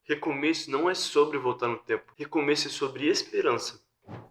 Recomeço não é sobre voltar no tempo. Recomeço é sobre esperança.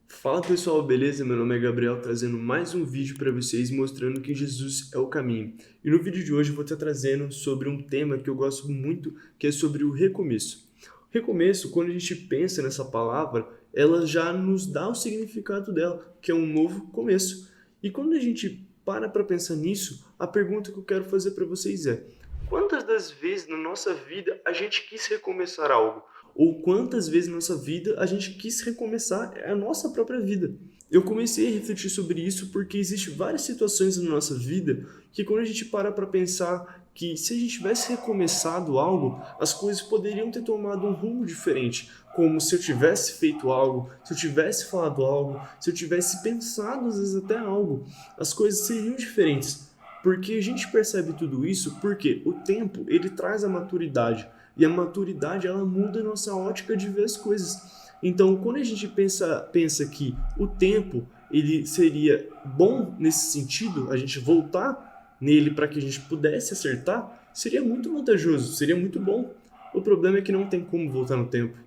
Fala pessoal, beleza? Meu nome é Gabriel, trazendo mais um vídeo para vocês mostrando que Jesus é o caminho. E no vídeo de hoje eu vou estar trazendo sobre um tema que eu gosto muito, que é sobre o recomeço. Recomeço, quando a gente pensa nessa palavra, ela já nos dá o significado dela, que é um novo começo. E quando a gente para pensar nisso, a pergunta que eu quero fazer para vocês é: quantas das vezes na nossa vida a gente quis recomeçar algo? Ou quantas vezes na nossa vida a gente quis recomeçar a nossa própria vida? Eu comecei a refletir sobre isso porque existem várias situações na nossa vida que quando a gente para pensar que se a gente tivesse recomeçado algo, as coisas poderiam ter tomado um rumo diferente. Como se eu tivesse feito algo, se eu tivesse falado algo, se eu tivesse pensado às vezes até algo, as coisas seriam diferentes. Porque a gente percebe tudo isso porque o tempo, ele traz a maturidade. E a maturidade, ela muda a nossa ótica de ver as coisas. Então, quando a gente pensa que o tempo, ele seria bom nesse sentido, a gente voltar nele para que a gente pudesse acertar, seria muito vantajoso, seria muito bom. O problema é que não tem como voltar no tempo.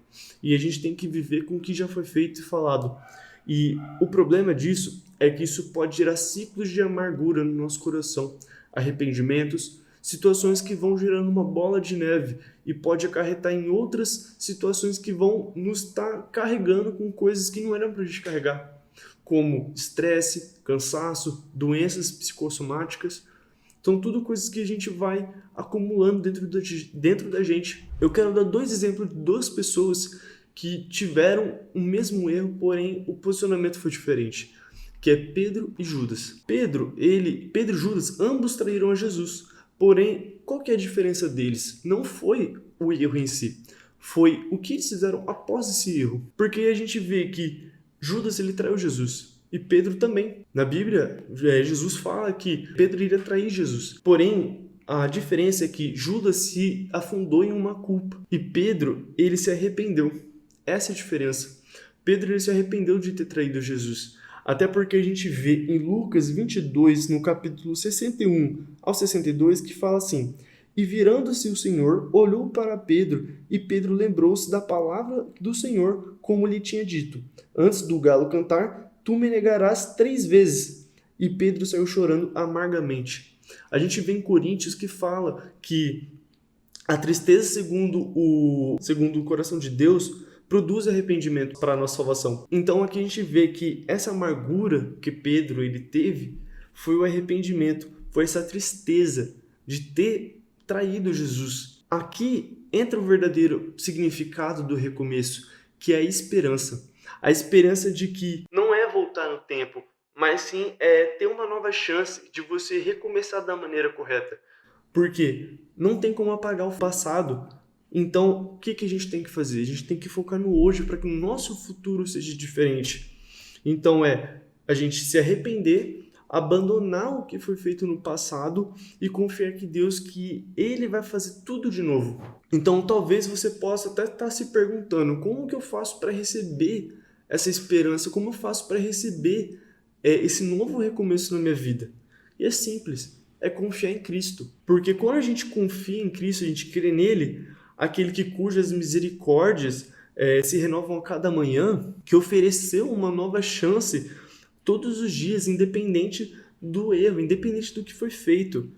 E a gente tem que viver com o que já foi feito e falado. E o problema disso é que isso pode gerar ciclos de amargura no nosso coração, arrependimentos, situações que vão gerando uma bola de neve e pode acarretar em outras situações que vão nos estar carregando com coisas que não eram para a gente carregar, como estresse, cansaço, doenças psicossomáticas. São tudo coisas que a gente vai acumulando dentro da gente. Eu quero dar dois exemplos de duas pessoas que tiveram o mesmo erro, porém o posicionamento foi diferente, que é Pedro e Judas. Pedro e Judas, ambos traíram a Jesus. Porém, qual que é a diferença deles? Não foi o erro em si, foi o que eles fizeram após esse erro. Porque a gente vê que Judas ele traiu Jesus e Pedro também. Na Bíblia, Jesus fala que Pedro iria trair Jesus. Porém, a diferença é que Judas se afundou em uma culpa e Pedro ele se arrependeu. Essa é a diferença. Pedro ele se arrependeu de ter traído Jesus. Até porque a gente vê em Lucas 22, no capítulo 61 ao 62, que fala assim: E virando-se o Senhor, olhou para Pedro, e Pedro lembrou-se da palavra do Senhor, como lhe tinha dito: Antes do galo cantar, tu me negarás 3 vezes. E Pedro saiu chorando amargamente. A gente vê em Coríntios que fala que a tristeza, segundo o coração de Deus, produz arrependimento para a nossa salvação. Então aqui a gente vê que essa amargura que Pedro ele teve foi o arrependimento, foi essa tristeza de ter traído Jesus. Aqui entra o verdadeiro significado do recomeço, que é a esperança. A esperança de que não é voltar no tempo, mas sim é ter uma nova chance de você recomeçar da maneira correta. Porque não tem como apagar o passado. Então, o que a gente tem que fazer? A gente tem que focar no hoje para que o nosso futuro seja diferente. Então, a gente se arrepender, abandonar o que foi feito no passado e confiar que Deus, que Ele vai fazer tudo de novo. Então, talvez você possa até estar se perguntando: como que eu faço para receber essa esperança? Como eu faço para receber esse novo recomeço na minha vida? E é simples, é confiar em Cristo. Porque quando a gente confia em Cristo, a gente crê nele, aquele que cujas misericórdias se renovam a cada manhã, que ofereceu uma nova chance todos os dias, independente do erro, independente do que foi feito.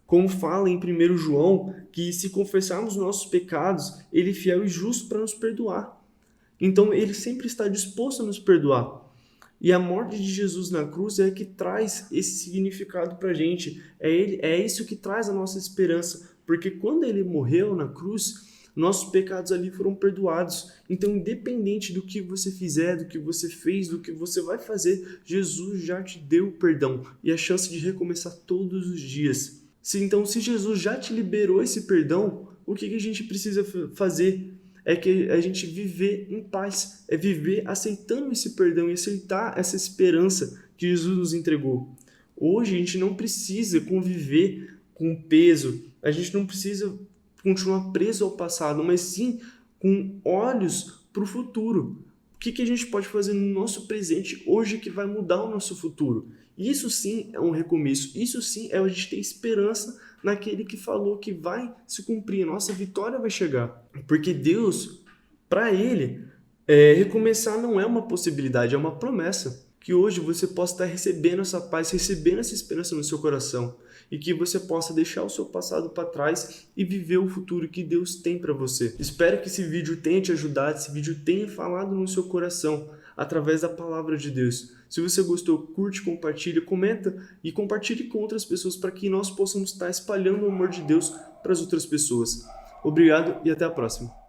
Como fala em 1 João, que se confessarmos nossos pecados, ele é fiel e justo para nos perdoar. Então ele sempre está disposto a nos perdoar. E a morte de Jesus na cruz é que traz esse significado para a gente. É isso que traz a nossa esperança. Porque quando ele morreu na cruz, nossos pecados ali foram perdoados. Então, independente do que você fizer, do que você fez, do que você vai fazer, Jesus já te deu o perdão e a chance de recomeçar todos os dias. Então, se Jesus já te liberou esse perdão, o que a gente precisa fazer? É que a gente viver em paz, é viver aceitando esse perdão e aceitar essa esperança que Jesus nos entregou. Hoje a gente não precisa conviver com peso, a gente não precisa continuar preso ao passado, mas sim com olhos para o futuro. O que a gente pode fazer no nosso presente hoje que vai mudar o nosso futuro? Isso sim é um recomeço, isso sim é a gente ter esperança naquele que falou que vai se cumprir, a nossa vitória vai chegar. Porque Deus, para Ele, recomeçar não é uma possibilidade, é uma promessa. Que hoje você possa estar recebendo essa paz, recebendo essa esperança no seu coração. E que você possa deixar o seu passado para trás e viver o futuro que Deus tem para você. Espero que esse vídeo tenha te ajudado, esse vídeo tenha falado no seu coração através da palavra de Deus. Se você gostou, curte, compartilha, comenta e compartilhe com outras pessoas para que nós possamos estar espalhando o amor de Deus para as outras pessoas. Obrigado e até a próxima.